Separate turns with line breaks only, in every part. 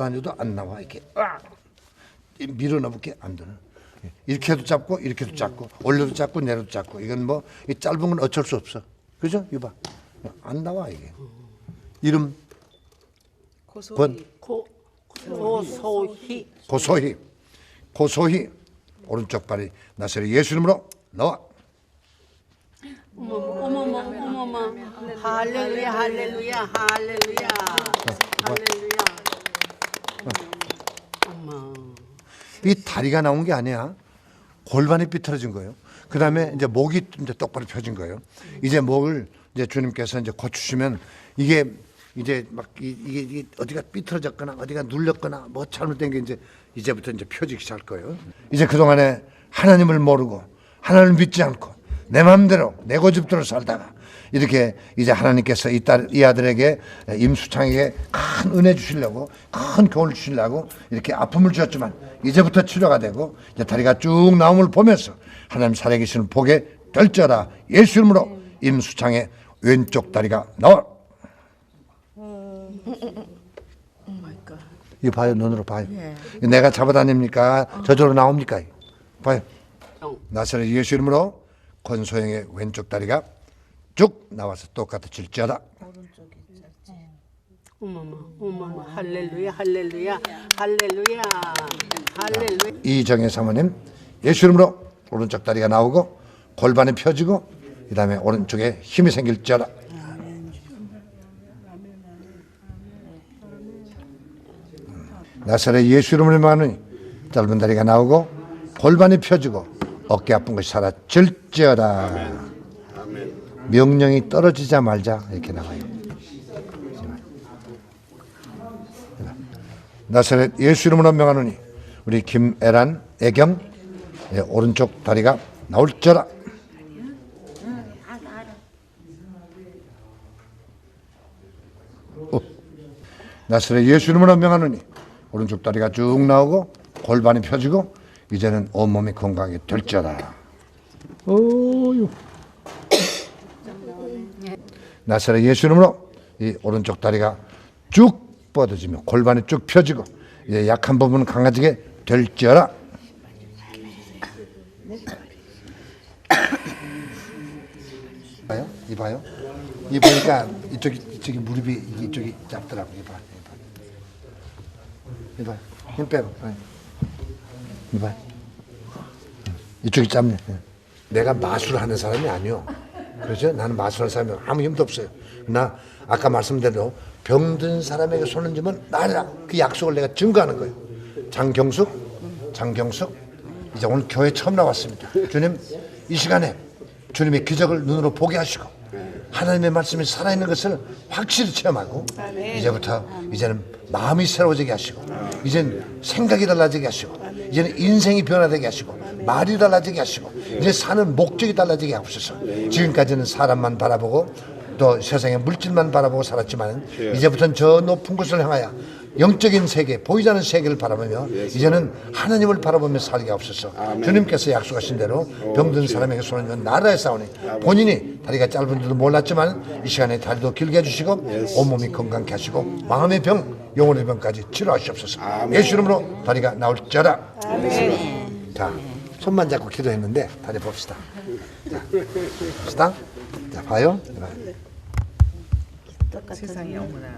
가만히 둬도 안 나와. 이렇게 밀어넣을게 안 되는. 이렇게 해도 잡고 이렇게 해도 잡고 올려도 잡고 내려도 잡고. 이건 뭐 이 짧은 건 어쩔 수 없어. 그죠? 이봐. 안 나와 이게. 이름
고소희.
고소희. 고소희. 오른쪽 발이 나사렛 예수 이름으로 나와.
어머머. 할렐루야, 할렐루야, 할렐루야. 할렐루야. 어머.
이 다리가 나온 게 아니야. 골반이 삐뚤어진 거예요. 그 다음에 이제 목이 이제 똑바로 펴진 거예요. 이제 목을 이제 주님께서 이제 고치시면 이게 이제 막 이게 어디가 삐뚤어졌거나 어디가 눌렸거나 뭐 잘못된 게 이제부터 이제 펴지기 시작할 거예요. 이제 그동안에 하나님을 모르고 하나님을 믿지 않고 내 마음대로 내 고집대로 살다가 이렇게 이제 하나님께서 이 아들에게 임수창에게 큰 은혜 주시려고 큰 교훈을 주시려고 이렇게 아픔을 주셨지만 이제부터 치료가 되고 이제 다리가 쭉 나옴을 보면서 하나님 살아계시는 복에 될지어다. 예수 이름으로 임수창의 왼쪽 다리가 나와. 이거 봐요. 눈으로 봐요. 내가 잡아다닙니까? 저절로 나옵니까? 봐요. 나사렛 예수 이름으로 권소영의 왼쪽 다리가 쭉 나와서 똑같아질지어다.
어머머. 할렐루야, 할렐루야, 할렐루야, 할렐루야.
이정혜 사모님 예수 이름으로 오른쪽 다리가 나오고 골반이 펴지고 그 다음에 오른쪽에 힘이 생길지어다. 나사렛 예수 이름으로 말하니 짧은 다리가 나오고 골반이 펴지고 어깨 아픈 것이 사라질지어다. 명령이 떨어지자 말자 이렇게 나와요. 나사렛 예수 이름으로 명하노니 우리 김애란 애경 오른쪽 다리가 나올지어다. 나사렛 예수 이름으로 명하노니 오른쪽 다리가 쭉 나오고 골반이 펴지고 이제는 온몸이 건강하게 될지어다. 나사렛 예수 이름으로 이 오른쪽 다리가 쭉 뻗어지며 골반이 쭉 펴지고 이제 약한 부분은 강해지게 될지어다. 봐요? 이봐요? 이 보니까 이쪽이 무릎이 이쪽이 짧더라고. 이봐. 힘 빼고. 이봐. 이쪽이 짧네. 내가 마술을 하는 사람이 아니요. 그렇죠? 나는 마술하는 사람이 아무 힘도 없어요. 나 아까 말씀대로 병든 사람에게 손을 쥐면 나라 그 약속을 내가 증거하는 거예요. 장경숙 이제 오늘 교회 처음 나왔습니다. 주님 이 시간에 주님의 기적을 눈으로 보게 하시고 하나님의 말씀이 살아있는 것을 확실히 체험하고 이제부터 이제는 마음이 새로워지게 하시고 이제는 생각이 달라지게 하시고 이제는 인생이 변화되게 하시고 말이 달라지게 하시고 이제 사는 목적이 달라지게 하옵소서. 지금까지는 사람만 바라보고 또 세상의 물질만 바라보고 살았지만 이제부터는 저 높은 곳을 향하여 영적인 세계, 보이지 않는 세계를 바라보며 이제는 하나님을 바라보며 살게 하옵소서. 주님께서 약속하신 대로 병든 사람에게 손을 쥐면 나라에 싸우니 본인이 다리가 짧은지도 몰랐지만 이 시간에 다리도 길게 해주시고 온몸이 건강케 하시고 마음의 병, 영혼의 병까지 치료하시옵소서. 예수 이름으로 다리가 나올지어다. 자, 손만 잡고 기도했는데 다리 봅시다. 자, 봅시다. 자, 봐요.
세상에 어머나.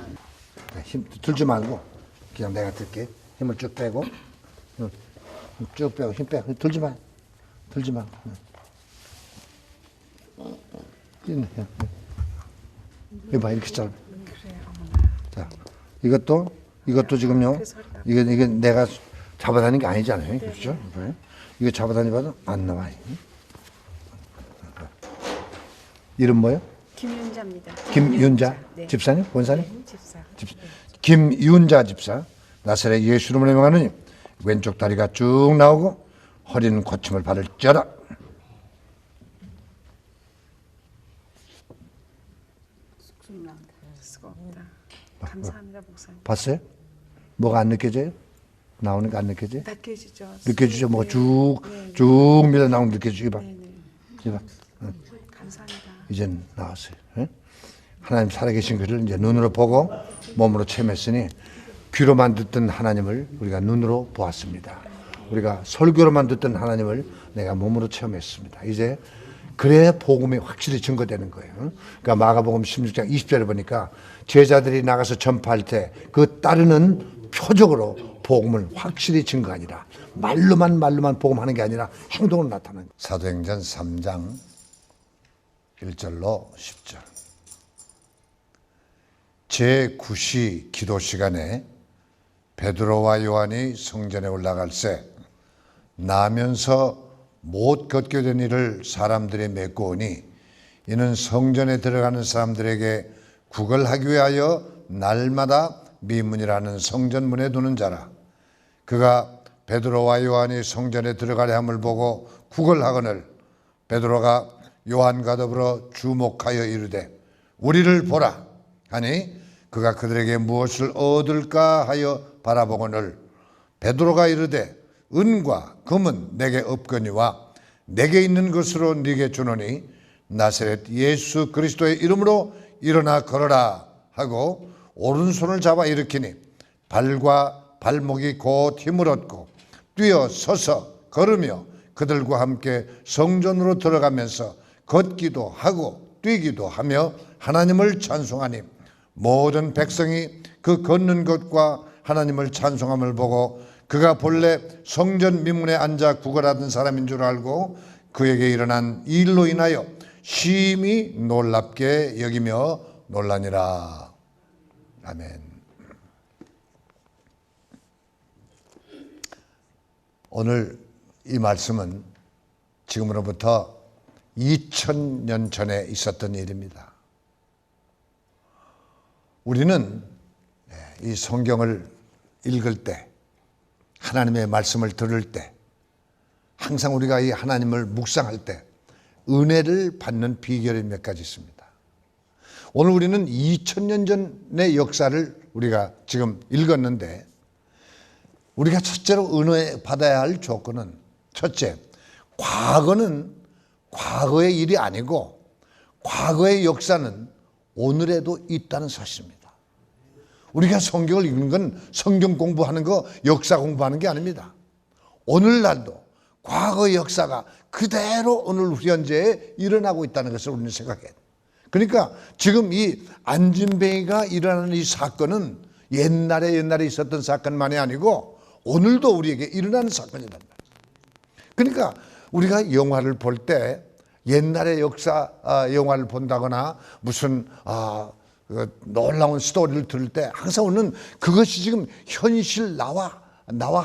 힘 들지 말고 그냥 내가 들게. 힘을 쭉 빼고 쭉 빼고 힘 빼고 들지 마. 이봐 이렇게 짧아. 자 이것도 지금요. 이게 내가 잡아다니는 게 아니잖아요. 그렇죠? 이거 잡아다니봐도 안 나와요. 이름 뭐요?
김윤자입니다.
김윤자
네.
집사님? 권사님?
네, 집사.
김윤자 집사. 나사렛 예수 이름으로 명하노니 왼쪽 다리가 쭉 나오고 허리는 고침을 받을지어다.
수가 없다. 감사합니다, 목사님.
봤어요? 뭐가 안 느껴져요? 나오는 거 안 느껴져요?
느껴지죠.
느껴지죠? 뭐가 쭉 밀어 나오는 거 느껴지죠? 이봐. 이봐.
감사합니다.
이젠 나왔어요. 예? 하나님 살아계신 그를 이제 눈으로 보고 몸으로 체험했으니 귀로만 듣던 하나님을 우리가 눈으로 보았습니다. 우리가 설교로만 듣던 하나님을 내가 몸으로 체험했습니다. 이제 그래야 복음이 확실히 증거되는 거예요. 그러니까 마가복음 16장 20절에 보니까 제자들이 나가서 전파할 때 그 따르는 표적으로 복음을 확실히 증거하니라. 말로만 복음하는 게 아니라 행동으로 나타나는 거예요. 사도행전 3장 1절로 10절. 제9시 기도 시간에 베드로와 요한이 성전에 올라갈새 나면서 못 걷게 된 일을 사람들이 맺고 오니 이는 성전에 들어가는 사람들에게 구걸하기 위하여 날마다 미문이라는 성전문에 두는 자라. 그가 베드로와 요한이 성전에 들어가려 함을 보고 구걸하거늘 베드로가 요한과 더불어 주목하여 이르되 우리를 보라 하니 그가 그들에게 무엇을 얻을까 하여 바라보거늘 베드로가 이르되 은과 금은 내게 없거니와 내게 있는 것으로 네게 주노니 나사렛 예수 그리스도의 이름으로 일어나 걸어라 하고 오른손을 잡아 일으키니 발과 발목이 곧 힘을 얻고 뛰어 서서 걸으며 그들과 함께 성전으로 들어가면서 걷기도 하고 뛰기도 하며 하나님을 찬송하니 모든 백성이 그 걷는 것과 하나님을 찬송함을 보고 그가 본래 성전 미문에 앉아 구걸하던 사람인 줄 알고 그에게 일어난 일로 인하여 심히 놀랍게 여기며 놀라니라. 아멘. 오늘 이 말씀은 지금으로부터 2000년 전에 있었던 일입니다. 우리는 이 성경을 읽을 때 하나님의 말씀을 들을 때 항상 우리가 이 하나님을 묵상할 때 은혜를 받는 비결이 몇 가지 있습니다. 오늘 우리는 2000년 전의 역사를 우리가 지금 읽었는데 우리가 첫째로 은혜 받아야 할 조건은 첫째, 과거는 과거의 일이 아니고 과거의 역사는 오늘에도 있다는 사실입니다. 우리가 성경을 읽는 건 성경 공부하는 거, 역사 공부하는 게 아닙니다. 오늘날도 과거의 역사가 그대로 오늘 현재에 일어나고 있다는 것을 우리는 생각해야 돼요. 그러니까 지금 이 안진뱅이가 일어나는 이 사건은 옛날에 있었던 사건만이 아니고 오늘도 우리에게 일어나는 사건이란 말이에요. 그러니까 우리가 영화를 볼 때 옛날의 역사 영화를 본다거나 무슨 놀라운 스토리를 들을 때 항상 우리는 그것이 지금 현실 나와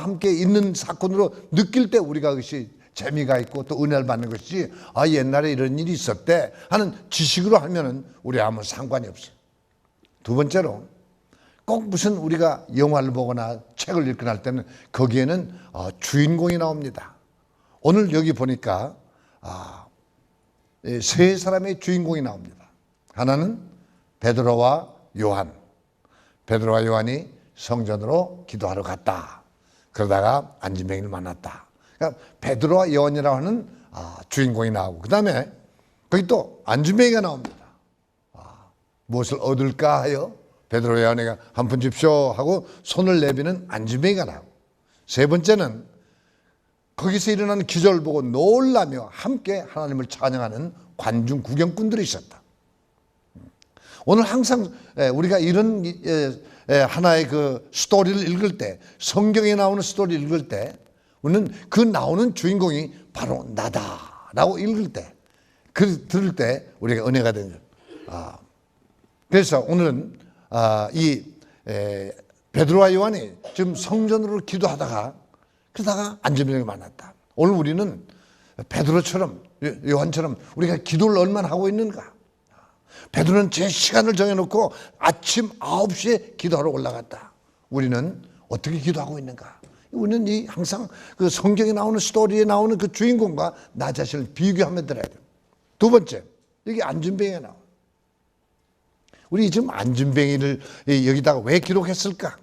함께 있는 사건으로 느낄 때 우리가 그것이 재미가 있고 또 은혜를 받는 것이지 옛날에 이런 일이 있었대 하는 지식으로 하면은 우리 아무 상관이 없어요. 두 번째로 꼭 무슨 우리가 영화를 보거나 책을 읽거나 할 때는 거기에는 주인공이 나옵니다. 오늘 여기 보니까 세 사람의 주인공이 나옵니다. 하나는 베드로와 요한. 베드로와 요한이 성전으로 기도하러 갔다. 그러다가 안진뱅이를 만났다. 그러니까 베드로와 요한이라고 하는 주인공이 나오고 그 다음에 거기 또 안진뱅이가 나옵니다. 무엇을 얻을까 하여 베드로와 요한이가 한 푼 줍쇼 하고 손을 내비는 안진뱅이가 나오고 세 번째는 거기서 일어나는 기적을 보고 놀라며 함께 하나님을 찬양하는 관중 구경꾼들이 있었다. 오늘 항상 우리가 이런 하나의 그 스토리를 읽을 때 성경에 나오는 스토리를 읽을 때 우리는 그 나오는 주인공이 바로 나다라고 읽을 때 그 들을 때 우리가 은혜가 되는 거예요. 그래서 오늘은 이 베드로와 요한이 지금 성전으로 기도하다가 그러다가 안진뱅이를 만났다. 오늘 우리는 베드로처럼 요한처럼 우리가 기도를 얼마나 하고 있는가. 베드로는 제 시간을 정해놓고 아침 9시에 기도하러 올라갔다. 우리는 어떻게 기도하고 있는가. 우리는 이 항상 그 성경에 나오는 스토리에 나오는 그 주인공과 나 자신을 비교하며 들어야 돼요. 두 번째, 여기 안진뱅이가 나와. 우리 지금 안진뱅이를 여기다가 왜 기록했을까?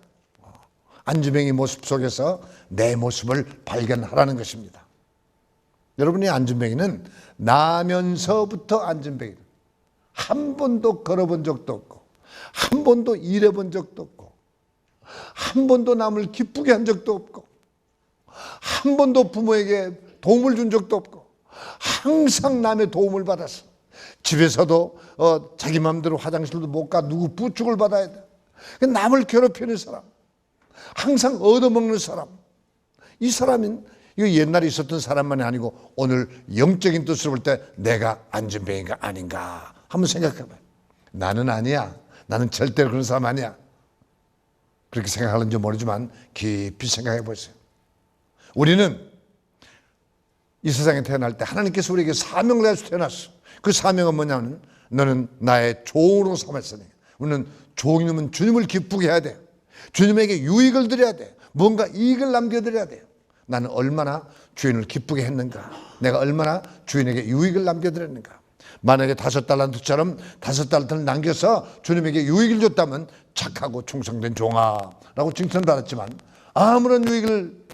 안진뱅이 모습 속에서 내 모습을 발견하라는 것입니다. 여러분이 안진뱅이는 나면서부터 안진뱅이 한 번도 걸어본 적도 없고 한 번도 일해본 적도 없고 한 번도 남을 기쁘게 한 적도 없고, 한 번도 부모에게 도움을 준 적도 없고, 항상 남의 도움을 받았어. 집에서도 자기 마음대로 화장실도 못 가, 누구 부축을 받아야 돼. 남을 괴롭히는 사람, 항상 얻어먹는 사람, 이 사람은 이거 옛날에 있었던 사람만이 아니고 오늘 영적인 뜻으로 볼 때 내가 안전뱅이가 아닌가 한번 생각해봐요. 나는 아니야. 나는 절대로 그런 사람 아니야. 그렇게 생각하는지 모르지만 깊이 생각해 보세요. 우리는 이 세상에 태어날 때 하나님께서 우리에게 사명을 해서 태어났어. 그 사명은 뭐냐면 너는 나의 종으로 삼았으니, 우리는 종이면 주님을 기쁘게 해야 돼. 주님에게 유익을 드려야 돼. 뭔가 이익을 남겨드려야 돼. 나는 얼마나 주인을 기쁘게 했는가, 내가 얼마나 주인에게 유익을 남겨드렸는가. 만약에 5달란트처럼 5달란트를 남겨서 주님에게 유익을 줬다면 착하고 충성된 종아라고 칭찬받았지만, 아무런 유익을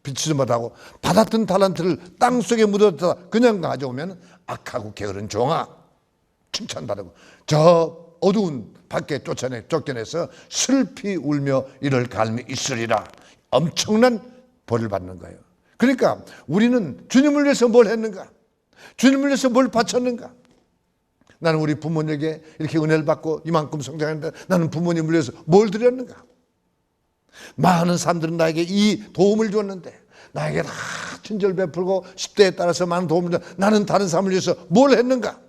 비치지 못하고 받았던 달란트를 땅속에 묻어다 그냥 가져오면 악하고 게으른 종아 칭찬받고, 저 어두운 밖에 쫓겨내서 슬피 울며 이럴 갈미 있으리라, 엄청난 벌을 받는 거예요. 그러니까 우리는 주님을 위해서 뭘 했는가, 주님을 위해서 뭘 바쳤는가. 나는 우리 부모님에게 이렇게 은혜를 받고 이만큼 성장했는데 나는 부모님을 위해서 뭘 드렸는가. 많은 사람들은 나에게 이 도움을 줬는데, 나에게 다 친절 베풀고 10대에 따라서 많은 도움을 줬는데 나는 다른 사람을 위해서 뭘 했는가.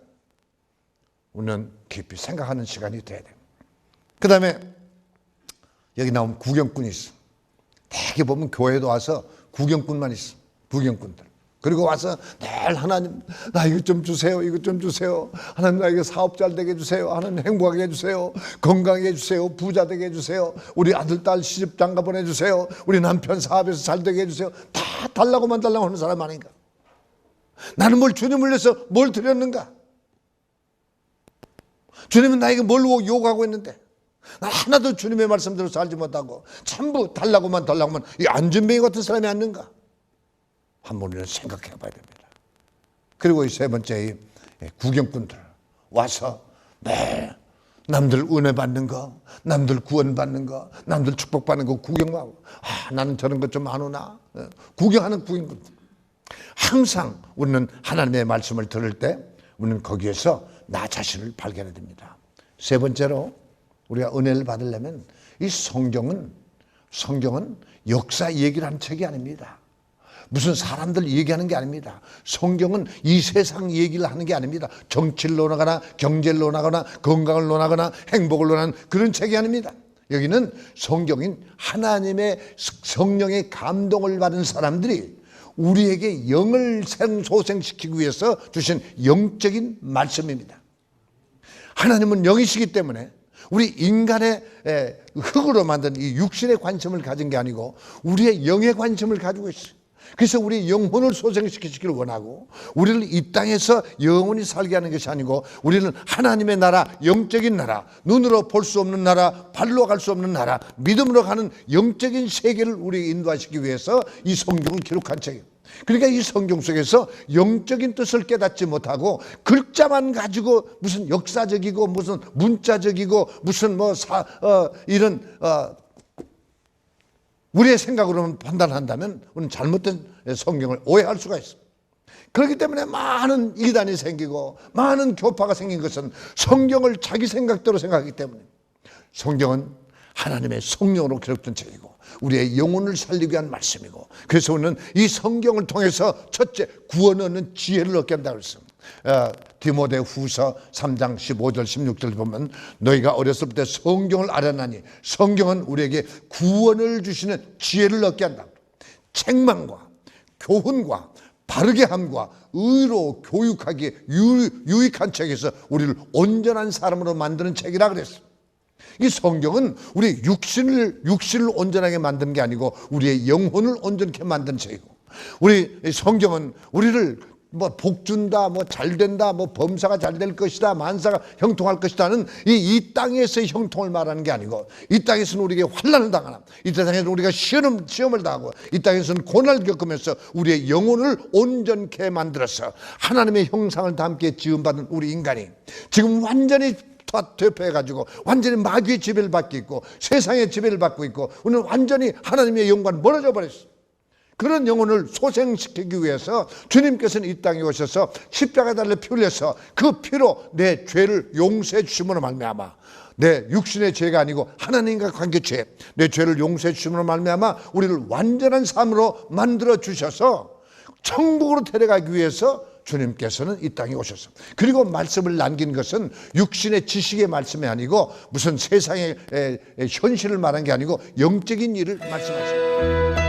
우리는 깊이 생각하는 시간이 돼야 돼요. 그 다음에 여기 나오면 구경꾼이 있어. 대개 보면 교회도 와서 구경꾼만 있어. 구경꾼들. 그리고 와서 늘 하나님 나 이것 좀 주세요, 이것 좀 주세요. 하나님 나에게 사업 잘 되게 해주세요. 하나님 행복하게 해주세요. 건강하게 해주세요. 부자 되게 해주세요. 우리 아들 딸 시집 장가 보내주세요. 우리 남편 사업에서 잘 되게 해주세요. 다 달라고만 달라고 하는 사람 아닌가. 나는 뭘 주님을 위해서 뭘 드렸는가. 주님은 나에게 뭘 요구하고 있는데 나 하나도 주님의 말씀대로 살지 못하고 전부 달라고만 이 안전뱅이 같은 사람이 아닌가. 한번 우리는 생각해 봐야 됩니다. 그리고 이 세 번째 구경꾼들 와서 남들 은혜 받는 거, 남들 구원 받는 거, 남들 축복받는 거 구경하고, 나는 저런 것 좀 아누나 구경하는 구경꾼들. 항상 우리는 하나님의 말씀을 들을 때 우리는 거기에서 나 자신을 발견해야 됩니다. 세 번째로 우리가 은혜를 받으려면 이 성경은 역사 얘기를 하는 책이 아닙니다. 무슨 사람들 얘기하는 게 아닙니다. 성경은 이 세상 얘기를 하는 게 아닙니다. 정치를 논하거나 경제를 논하거나 건강을 논하거나 행복을 논하는 그런 책이 아닙니다. 여기는 성경인 하나님의 성령의 감동을 받은 사람들이 우리에게 영을 소생시키기 위해서 주신 영적인 말씀입니다. 하나님은 영이시기 때문에 우리 인간의 흙으로 만든 이 육신의 관심을 가진 게 아니고 우리의 영의 관심을 가지고 있어요. 그래서 우리 영혼을 소생시키기를 원하고, 우리를 이 땅에서 영원히 살게 하는 것이 아니고 우리는 하나님의 나라, 영적인 나라, 눈으로 볼 수 없는 나라, 발로 갈 수 없는 나라, 믿음으로 가는 영적인 세계를 우리 인도하시기 위해서 이 성경을 기록한 책이에요. 그러니까 이 성경 속에서 영적인 뜻을 깨닫지 못하고 글자만 가지고 무슨 역사적이고 무슨 문자적이고 무슨 이런 우리의 생각으로만 판단한다면 우리는 잘못된 성경을 오해할 수가 있습니다. 그렇기 때문에 많은 이단이 생기고 많은 교파가 생긴 것은 성경을 자기 생각대로 생각하기 때문에. 성경은 하나님의 성령으로 기록된 책이고 우리의 영혼을 살리기 위한 말씀이고, 그래서 우리는 이 성경을 통해서 첫째 구원 얻는 지혜를 얻게 한다고 했습니다. 디모데 후서 3장 15절 16절 보면 너희가 어렸을 때 성경을 알았나니 성경은 우리에게 구원을 주시는 지혜를 얻게 한다. 책망과 교훈과 바르게 함과 의로 교육하기에 유익한 책에서 우리를 온전한 사람으로 만드는 책이라 그랬어요. 이 성경은 우리 육신을 온전하게 만드는 게 아니고 우리의 영혼을 온전케 만드는 책이고, 우리 성경은 우리를 복 준다, 잘 된다, 범사가 잘 될 것이다, 만사가 형통할 것이다는 이 땅에서의 형통을 말하는 게 아니고, 이 땅에서는 우리에게 환난을 당하나, 이 땅에서는 우리가 시험을 당하고, 이 땅에서는 고난을 겪으면서 우리의 영혼을 온전케 만들어서 하나님의 형상을 다 함께 지음받은 우리 인간이 지금 완전히 되폐해가지고 완전히 마귀의 지배를 받고 있고 세상의 지배를 받고 있고 우리는 완전히 하나님의 영광 멀어져 버렸어요. 그런 영혼을 소생시키기 위해서 주님께서는 이 땅에 오셔서 십자가 달려 피 흘려서 그 피로 내 죄를 용서해 주심으로 말미암아 내 육신의 죄가 아니고 하나님과 관계 죄, 내 죄를 용서해 주심으로 말미암아 우리를 완전한 삶으로 만들어 주셔서 천국으로 데려가기 위해서 주님께서는 이 땅에 오셨어. 그리고 말씀을 남긴 것은 육신의 지식의 말씀이 아니고 무슨 세상의 현실을 말한 게 아니고 영적인 일을 말씀하십니다.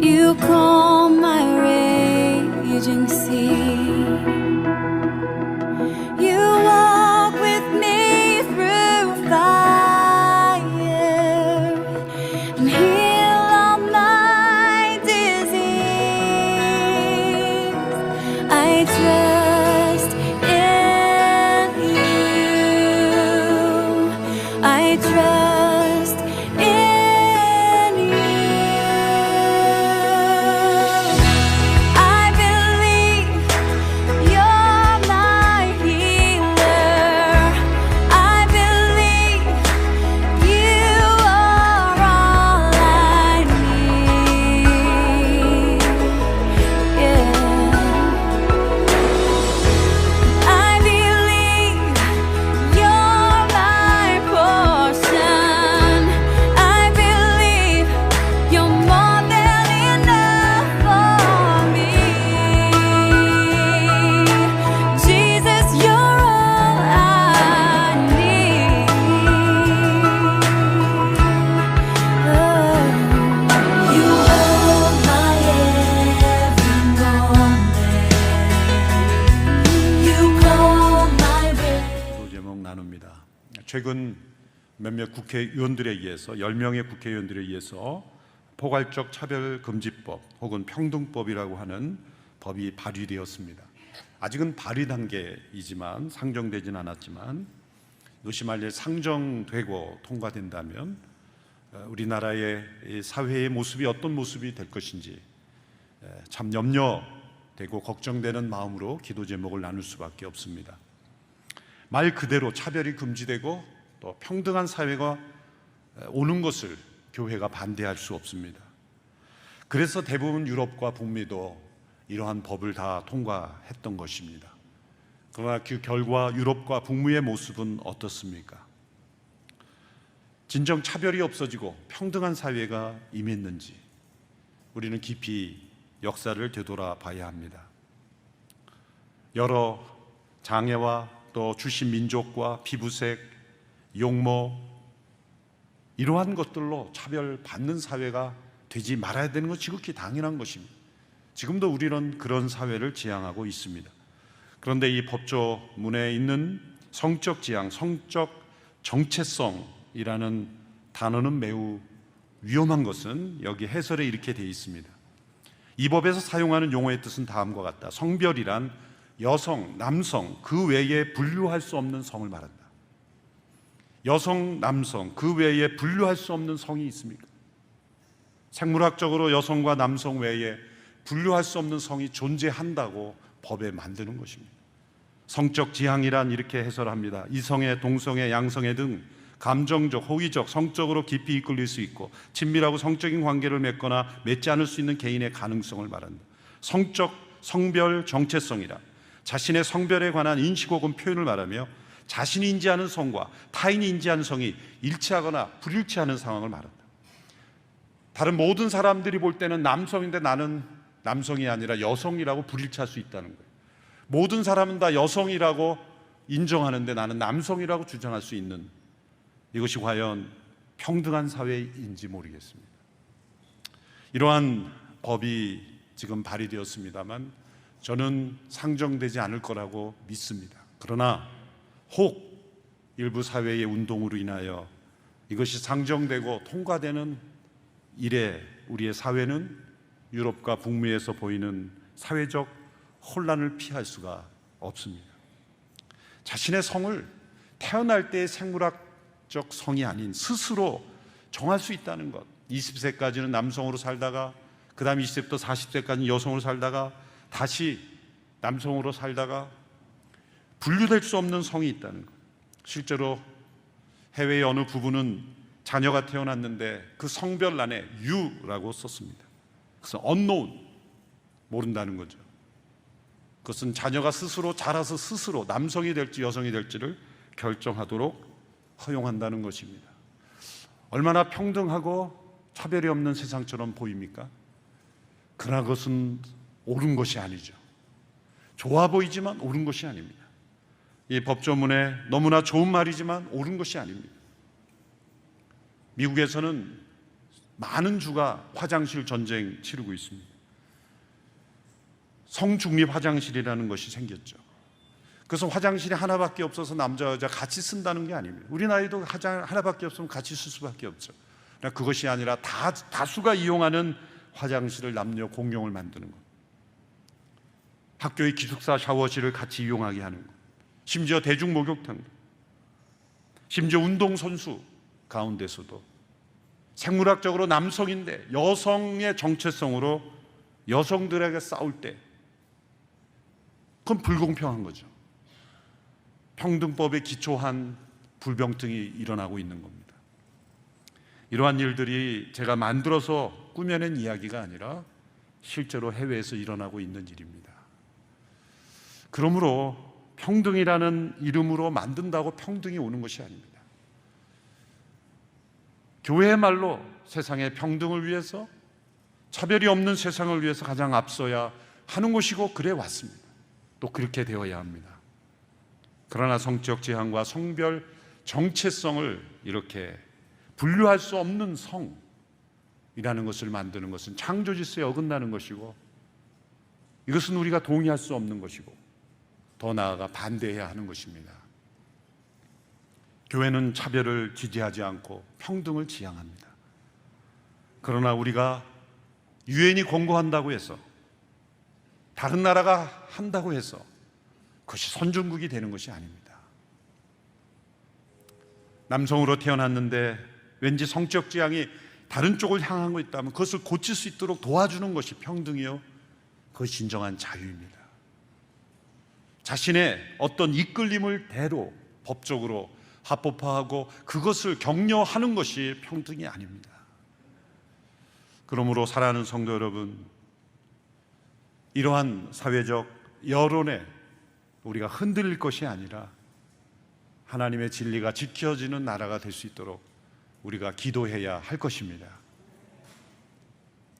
You calm my raging sea. You walk with me through fire and heal all my disease. I trust in you. I trust in you. I believe you're my healer. I believe you are all I need. Yeah. I believe you're my portion. I believe you're more than enough for me. Jesus, you're all I need. You hold my every moment. You call my breath.
또 제목 나눕니다. 최근 몇몇 국회의원들에 의해서 10명의 국회의원들에 의해서 포괄적 차별금지법 혹은 평등법이라고 하는 법이 발의되었습니다. 아직은 발의 단계이지만 상정되진 않았지만 이것이 만일 상정되고 통과된다면 우리나라의 이 사회의 모습이 어떤 모습이 될 것인지 참 염려되고 걱정되는 마음으로 기도 제목을 나눌 수밖에 없습니다. 말 그대로 차별이 금지되고 또 평등한 사회가 오는 것을 교회가 반대할 수 없습니다. 그래서 대부분 유럽과 북미도 이러한 법을 다 통과했던 것입니다. 그러나 그 결과 유럽과 북미의 모습은 어떻습니까? 진정 차별이 없어지고 평등한 사회가 임했는지 우리는 깊이 역사를 되돌아봐야 합니다. 여러 장애와 또 주신 민족과 피부색, 용모 이러한 것들로 차별받는 사회가 되지 말아야 되는 건 지극히 당연한 것입니다. 지금도 우리는 그런 사회를 지향하고 있습니다. 그런데 이 법조문에 있는 성적 지향, 성적 정체성이라는 단어는 매우 위험한 것은 여기 해설에 이렇게 되어 있습니다. 이 법에서 사용하는 용어의 뜻은 다음과 같다. 성별이란 여성, 남성 그 외에 분류할 수 없는 성을 말한다. 여성, 남성 그 외에 분류할 수 없는 성이 있습니까? 생물학적으로 여성과 남성 외에 분류할 수 없는 성이 존재한다고 법에 만드는 것입니다. 성적 지향이란 이렇게 해설합니다. 이성애, 동성애, 양성애 등 감정적, 호기적, 성적으로 깊이 이끌릴 수 있고 친밀하고 성적인 관계를 맺거나 맺지 않을 수 있는 개인의 가능성을 말한다. 성적, 성별 정체성이란 자신의 성별에 관한 인식 혹은 표현을 말하며 자신이 인지하는 성과 타인이 인지하는 성이 일치하거나 불일치하는 상황을 말한다. 다른 모든 사람들이 볼 때는 남성인데 나는 남성이 아니라 여성이라고 불일치할 수 있다는 거예요. 모든 사람은 다 여성이라고 인정하는데 나는 남성이라고 주장할 수 있는 이것이 과연 평등한 사회인지 모르겠습니다. 이러한 법이 지금 발의되었습니다만 저는 상정되지 않을 거라고 믿습니다. 그러나 혹 일부 사회의 운동으로 인하여 이것이 상정되고 통과되는 이래 우리의 사회는 유럽과 북미에서 보이는 사회적 혼란을 피할 수가 없습니다. 자신의 성을 태어날 때의 생물학적 성이 아닌 스스로 정할 수 있다는 것. 20세까지는 남성으로 살다가 그 다음 20세부터 40세까지는 여성으로 살다가 다시 남성으로 살다가 분류될 수 없는 성이 있다는 것. 실제로 해외의 어느 부부는 자녀가 태어났는데 그 성별란에 U라고 썼습니다. 그래서 unknown, 모른다는 거죠. 그것은 자녀가 스스로 자라서 스스로 남성이 될지 여성이 될지를 결정하도록 허용한다는 것입니다. 얼마나 평등하고 차별이 없는 세상처럼 보입니까? 그러나 그것은 옳은 것이 아니죠. 좋아 보이지만 옳은 것이 아닙니다. 이 법조문에 너무나 좋은 말이지만 옳은 것이 아닙니다. 미국에서는 많은 주가 화장실 전쟁 치르고 있습니다. 성중립 화장실이라는 것이 생겼죠. 그래서 화장실이 하나밖에 없어서 남자 여자 같이 쓴다는 게 아닙니다. 우리 나이도 하나밖에 없으면 같이 쓸 수밖에 없죠. 그러니까 그것이 아니라 다수가 이용하는 화장실을 남녀 공용을 만드는 것, 학교의 기숙사 샤워실을 같이 이용하게 하는 것, 심지어 대중 목욕탕, 심지어 운동선수 가운데서도 생물학적으로 남성인데 여성의 정체성으로 여성들에게 싸울 때 그건 불공평한 거죠. 평등법에 기초한 불평등이 일어나고 있는 겁니다. 이러한 일들이 제가 만들어서 꾸며낸 이야기가 아니라 실제로 해외에서 일어나고 있는 일입니다. 그러므로 평등이라는 이름으로 만든다고 평등이 오는 것이 아닙니다. 교회의 말로 세상의 평등을 위해서, 차별이 없는 세상을 위해서 가장 앞서야 하는 것이고 그래 왔습니다. 또 그렇게 되어야 합니다. 그러나 성적 지향과 성별 정체성을 이렇게 분류할 수 없는 성이라는 것을 만드는 것은 창조 질서에 어긋나는 것이고, 이것은 우리가 동의할 수 없는 것이고, 더 나아가 반대해야 하는 것입니다. 교회는 차별을 지지하지 않고 평등을 지향합니다. 그러나 우리가 유엔이 권고한다고 해서, 다른 나라가 한다고 해서 그것이 선진국이 되는 것이 아닙니다. 남성으로 태어났는데 왠지 성적 지향이 다른 쪽을 향하고 있다면 그것을 고칠 수 있도록 도와주는 것이 평등이요, 그것이 진정한 자유입니다. 자신의 어떤 이끌림을 대로 법적으로 합법화하고 그것을 격려하는 것이 평등이 아닙니다. 그러므로 사랑하는 성도 여러분, 이러한 사회적 여론에 우리가 흔들릴 것이 아니라 하나님의 진리가 지켜지는 나라가 될 수 있도록 우리가 기도해야 할 것입니다.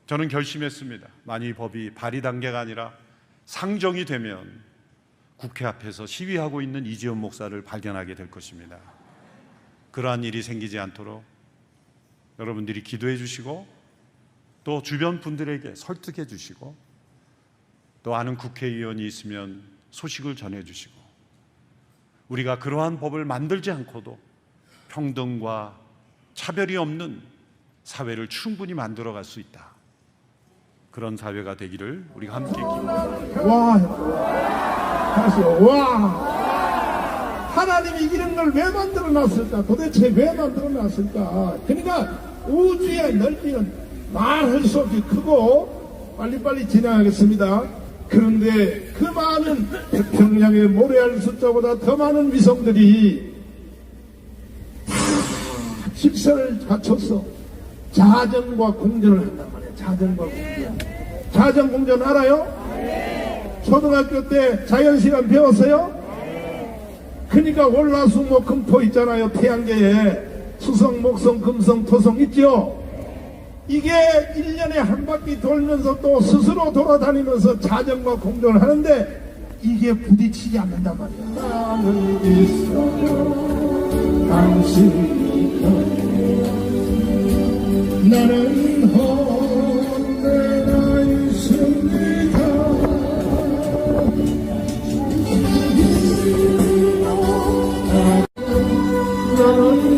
저는 결심했습니다. 만일 법이 발의 단계가 아니라 상정이 되면 국회 앞에서 시위하고 있는 이재훈 목사를 발견하게 될 것입니다. 그러한 일이 생기지 않도록 여러분들이 기도해 주시고, 또 주변 분들에게 설득해 주시고, 또 아는 국회의원이 있으면 소식을 전해 주시고, 우리가 그러한 법을 만들지 않고도 평등과 차별이 없는 사회를 충분히 만들어갈 수 있다. 그런 사회가 되기를 우리가 함께 기도합니다.
와, 다시요. 와, 하나님이 이런 걸 왜 만들어 놨을까? 도대체 왜 만들어 놨을까? 그러니까 우주의 넓이는 말할 수 없이 크고, 빨리빨리 진행하겠습니다. 그런데 그 많은 태평양의 모래알 숫자보다 더 많은 위성들이 다 질서를 갖춰서 자전과 공전을 한단 말이에요. 자전과 공전. 자전 공전 알아요? 초등학교 때 자연시간 배웠어요? 그러니까 월화수목금토 있잖아요. 태양계에 수성, 목성, 금성, 토성 있죠? 이게 1년에 한 바퀴 돌면서 또 스스로 돌아다니면서 자전과 공전을 하는데 이게 부딪히지 않는단 말이야. 나는 있어요, 당신이 곁에. 나는 언제나 있습니다. 나는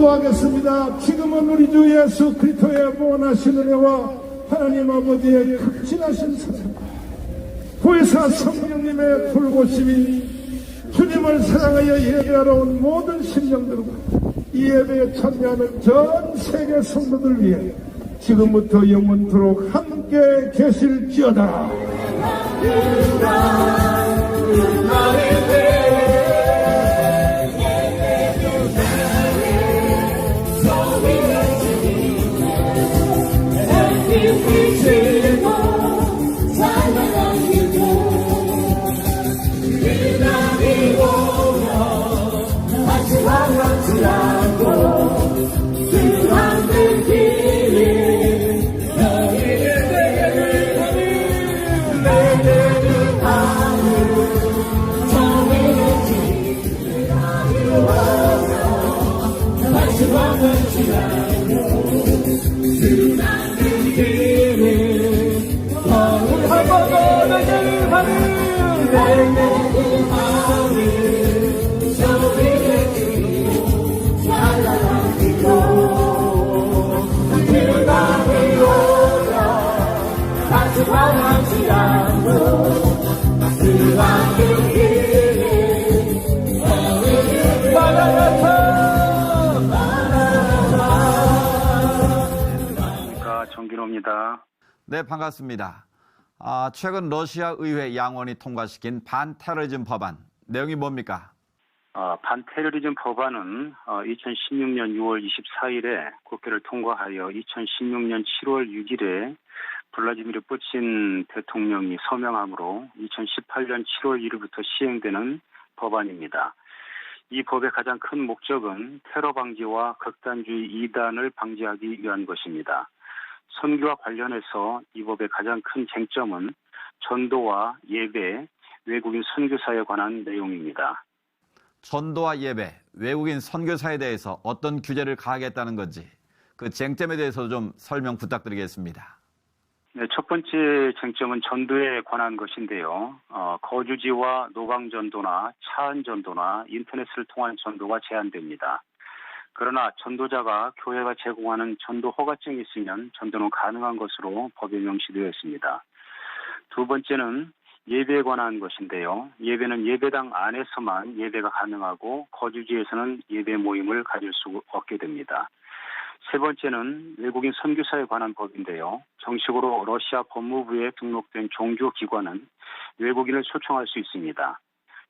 하겠습니다. 지금은 우리 주 예수 그리스도의 무한하신 은혜와 하나님 아버지의 극진하신 사랑, 구의사 성령님의 불보심이 주님을 사랑하여 예배하러 온 모든 심령들과 이 예배에 참여하는 전 세계 성도들 위해 지금부터 영원토록 함께 계실지어다.
정진호입니다.
네, 반갑습니다. 최근 러시아 의회 양원이 통과시킨 반테러리즘 법안, 내용이 뭡니까?
반테러리즘 법안은 2016년 6월 24일에 국회를 통과하여 2016년 7월 6일에 블라디미르 푸틴 대통령이 서명함으로 2018년 7월 1일부터 시행되는 법안입니다. 이 법의 가장 큰 목적은 테러 방지와 극단주의 이단을 방지하기 위한 것입니다. 선교와 관련해서 이 법의 가장 큰 쟁점은 전도와 예배, 외국인 선교사에 관한 내용입니다.
전도와 예배, 외국인 선교사에 대해서 어떤 규제를 가하겠다는 건지 그 쟁점에 대해서 좀 설명 부탁드리겠습니다.
네, 첫 번째 쟁점은 전도에 관한 것인데요. 거주지와 노방전도나 차안전도나 인터넷을 통한 전도가 제한됩니다. 그러나 전도자가 교회가 제공하는 전도 허가증이 있으면 전도는 가능한 것으로 법에 명시되어 있습니다. 두 번째는 예배에 관한 것인데요. 예배는 예배당 안에서만 예배가 가능하고 거주지에서는 예배 모임을 가질 수 없게 됩니다. 세 번째는 외국인 선교사에 관한 법인데요. 정식으로 러시아 법무부에 등록된 종교기관은 외국인을 초청할 수 있습니다.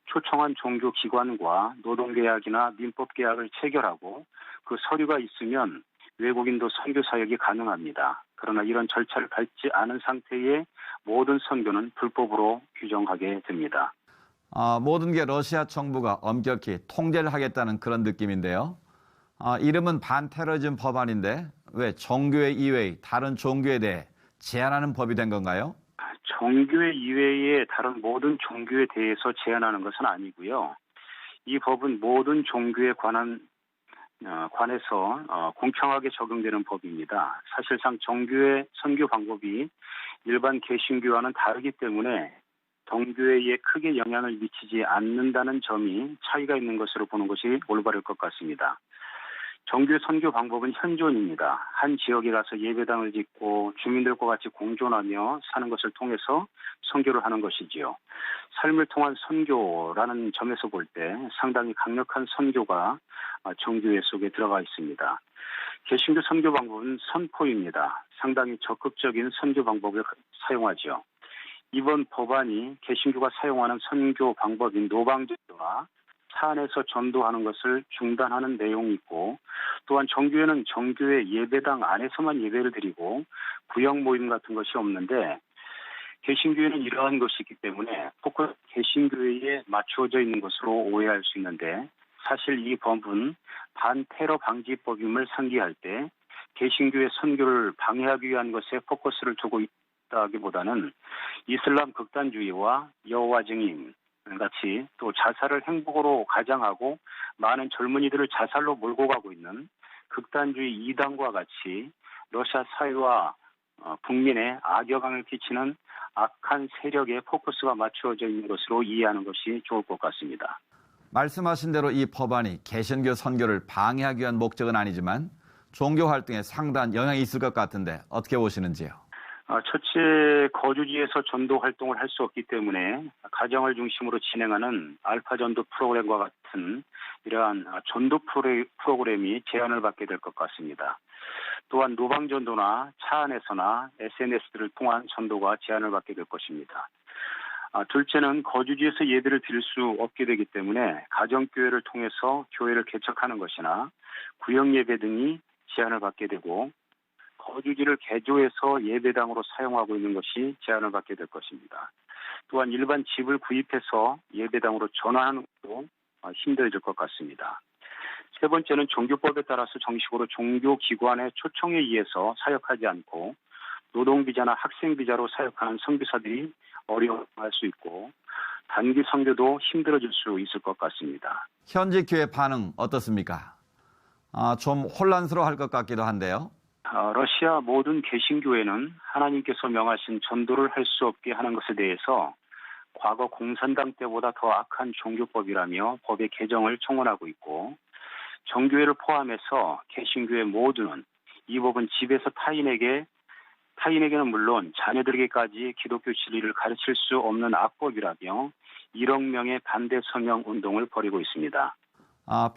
초청한 종교기관과 노동계약이나 민법계약을 체결하고 그 서류가 있으면 외국인도 선교 사역이 가능합니다. 그러나 이런 절차를 밟지 않은 상태의 모든 선교는 불법으로 규정하게 됩니다.
모든 게 러시아 정부가 엄격히 통제를 하겠다는 그런 느낌인데요. 이름은 반테러리즘 법안인데 왜 종교회 이외의 다른 종교에 대해 제한하는 법이 된 건가요?
종교회 이외의 다른 모든 종교에 대해서 제한하는 것은 아니고요. 이 법은 모든 종교에 관해서 공평하게 적용되는 법입니다. 사실상 종교의 선교 방법이 일반 개신교와는 다르기 때문에 동교회에 크게 영향을 미치지 않는다는 점이 차이가 있는 것으로 보는 것이 올바를 것 같습니다. 정규 선교 방법은 현존입니다. 한 지역에 가서 예배당을 짓고 주민들과 같이 공존하며 사는 것을 통해서 선교를 하는 것이지요. 삶을 통한 선교라는 점에서 볼 때 상당히 강력한 선교가 정교회 속에 들어가 있습니다. 개신교 선교 방법은 선포입니다. 상당히 적극적인 선교 방법을 사용하죠. 이번 법안이 개신교가 사용하는 선교 방법인 노방전도나 차 안에서 전도하는 것을 중단하는 내용이 있고, 또한 정교회는 정교회 예배당 안에서만 예배를 드리고 구역 모임 같은 것이 없는데, 개신교회는 이러한 것이 있기 때문에 포커스 개신교회에 맞추어져 있는 것으로 오해할 수 있는데, 사실 이 법은 반테러 방지법임을 상기할 때 개신교회 선교를 방해하기 위한 것에 포커스를 두고 있다기보다는 이슬람 극단주의와 여호와 증인 같이 또 자살을 행복으로 가장하고 많은 젊은이들을 자살로 몰고 가고 있는 극단주의 이단과 같이 러시아 사회와 국민에 악영향을 끼치는 악한 세력에 포커스가 맞추어져 있는 것으로 이해하는 것이 좋을 것 같습니다.
말씀하신 대로 이 법안이 개신교 선교를 방해하기 위한 목적은 아니지만 종교 활동에 상당한 영향이 있을 것 같은데 어떻게 보시는지요?
첫째, 거주지에서 전도 활동을 할 수 없기 때문에 가정을 중심으로 진행하는 알파 전도 프로그램과 같은 이러한 전도 프로그램이 제한을 받게 될 것 같습니다. 또한 노방전도나 차 안에서나 SNS들을 통한 전도가 제한을 받게 될 것입니다. 둘째는 거주지에서 예배를 드릴 수 없게 되기 때문에 가정교회를 통해서 교회를 개척하는 것이나 구역예배 등이 제한을 받게 되고 거주지를 개조해서 예배당으로 사용하고 있는 것이 제한을 받게 될 것입니다. 또한 일반 집을 구입해서 예배당으로 전환하는 것도 힘들어질 것 같습니다. 세 번째는 종교법에 따라서 정식으로 종교기관의 초청에 의해서 사역하지 않고 노동비자나 학생비자로 사역하는 선교사들이 어려워할 수 있고 단기 선교도 힘들어질 수 있을 것 같습니다.
현지 교회 반응 어떻습니까? 좀 혼란스러워할 것 같기도 한데요.
러시아 모든 개신교회는 하나님께서 명하신 전도를 할 수 없게 하는 것에 대해서 과거 공산당 때보다 더 악한 종교법이라며 법의 개정을 청원하고 있고 정교회를 포함해서 개신교회 모두는 이 법은 집에서 타인에게는 물론 자녀들에게까지 기독교 진리를 가르칠 수 없는 악법이라며 1억 명의 반대 성명 운동을 벌이고 있습니다.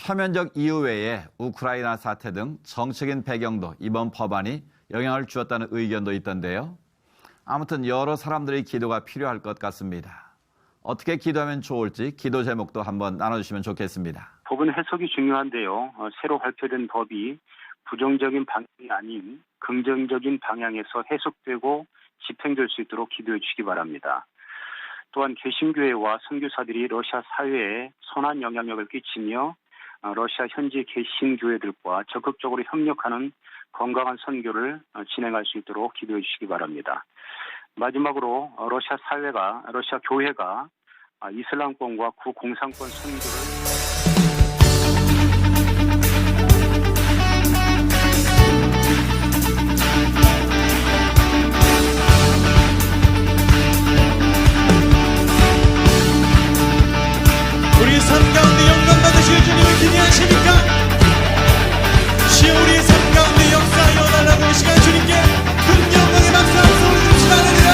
표면적 이유 외에 우크라이나 사태 등 정치적인 배경도 이번 법안이 영향을 주었다는 의견도 있던데요. 아무튼 여러 사람들의 기도가 필요할 것 같습니다. 어떻게 기도하면 좋을지 기도 제목도 한번 나눠주시면 좋겠습니다.
법은 해석이 중요한데요. 새로 발표된 법이 부정적인 방향이 아닌 긍정적인 방향에서 해석되고 집행될 수 있도록 기도해 주시기 바랍니다. 또한 개신교회와 선교사들이 러시아 사회에 선한 영향력을 끼치며 러시아 현지 개신교회들과 적극적으로 협력하는 건강한 선교를 진행할 수 있도록 기도해 주시기 바랍니다. 마지막으로 러시아 교회가 이슬람권과 구공산권 선교를
우리 삶 가운데 영광 받으실 주님을 기대하십니까? 주여 우리의 삶 가운데 역사하여 달라고 이 시간 주님께 큰 영광의 박수 한 소리 주시기 바랍니다.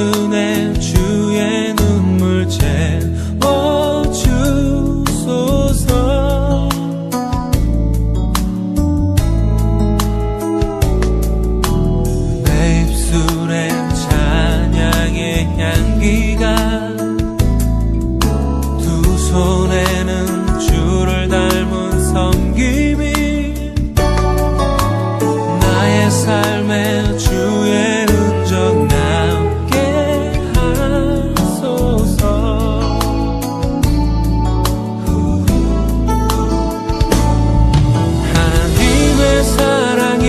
가슴에 주의 눈물 채워주소서. 내 입술에 찬양의 향기가, 두 손에는 주를 닮은 섬김이, 나의 삶에 주의 흔적 남게 하소서. 하나님의 사랑이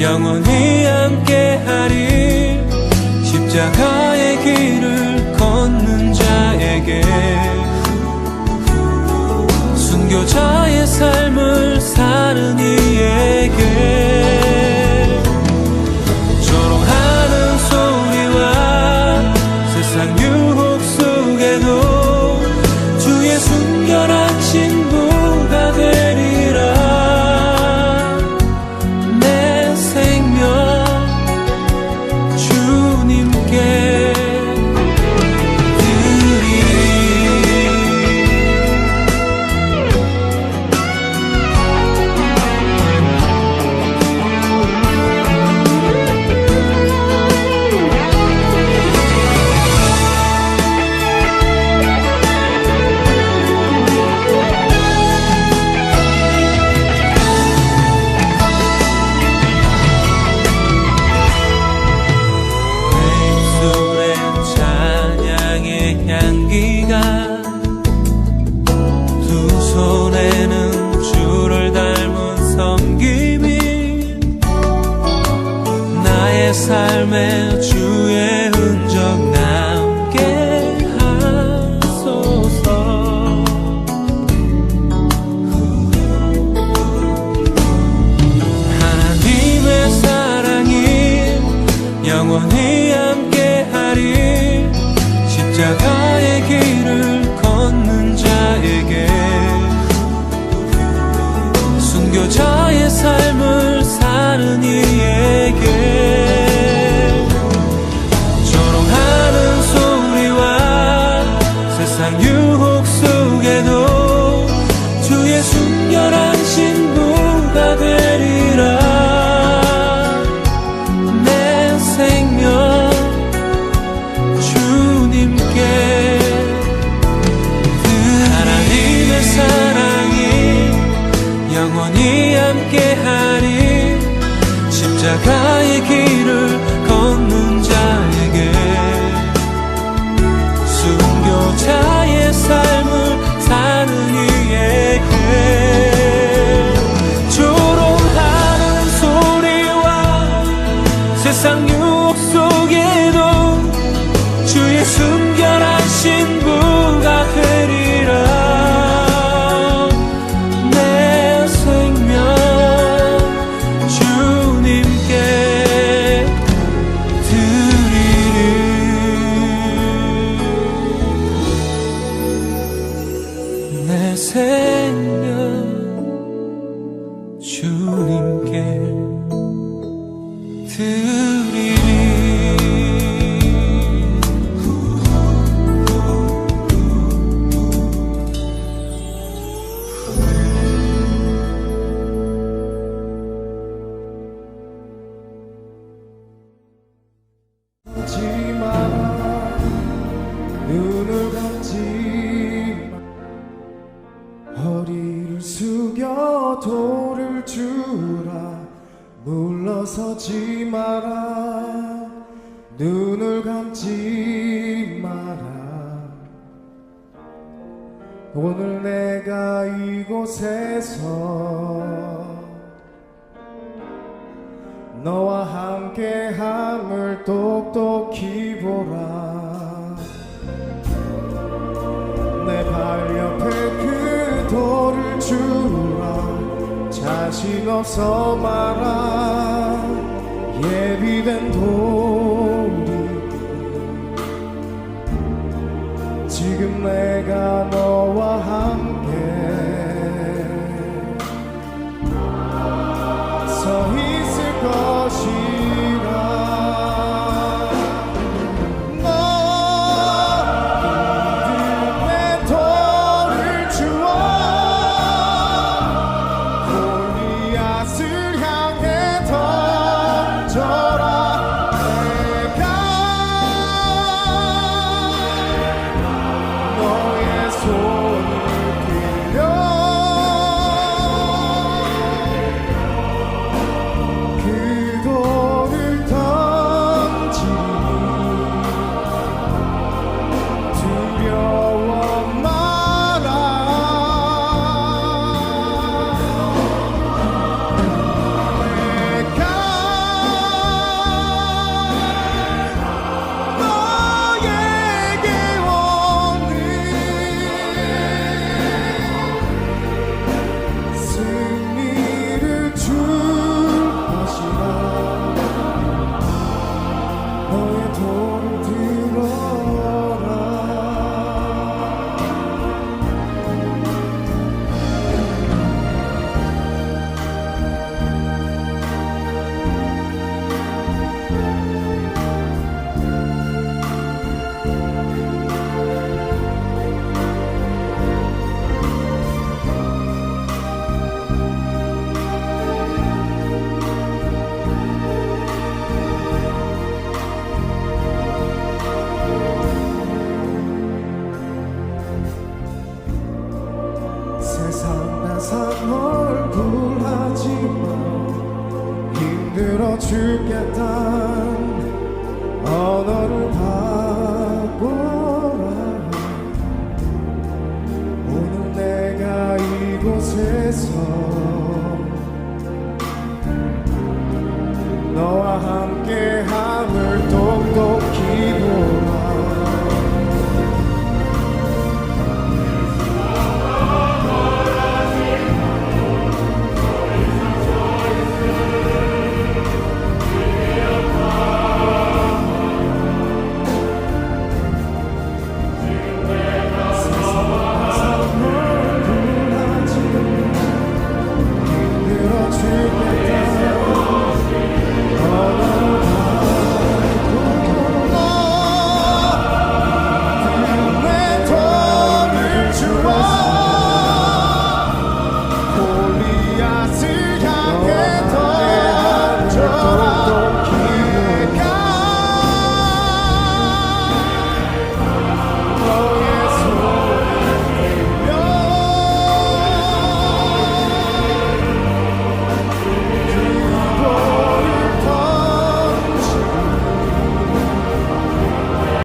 영원히 함께하리. 십자가의 길을 걷는 자에게, 순교자의 삶을 사는 이에게, 조롱하는 소리와 세상 유혹 속에도 주의 순결한 친구가 되리라. 내 생명 주님께 삶에 주의 흔적 남게 하소서. 하나님의 사랑이 영원히 함께하리. 십자가의 길을 걷는 자에게, 순교자의 삶을 사는 이에게, 세상 유혹 속에도 주의 순결한 친구가 되리라. 내 생명 주님께. 하나님의 사랑이 영원히 함께하리. 십자가의 길을 걷는 자에게, 순교자의 삶을 사는 이에게, 조롱하는 소리와 세상 유혹 속에도 주의 순결한 신부가 되리라. 내 생명 주님께 내 생명 주님께 드리리.
눈을 감지 허리를 숙여 돌을 주라. 물러서지 마라. 눈을 감지 마라. 오늘 내가 이곳에서 너와 함께함을 똑똑히 보라. 내 발 옆에 그 돌을 주라. 자신 없어 마라. 예비된 돌이 지금 내가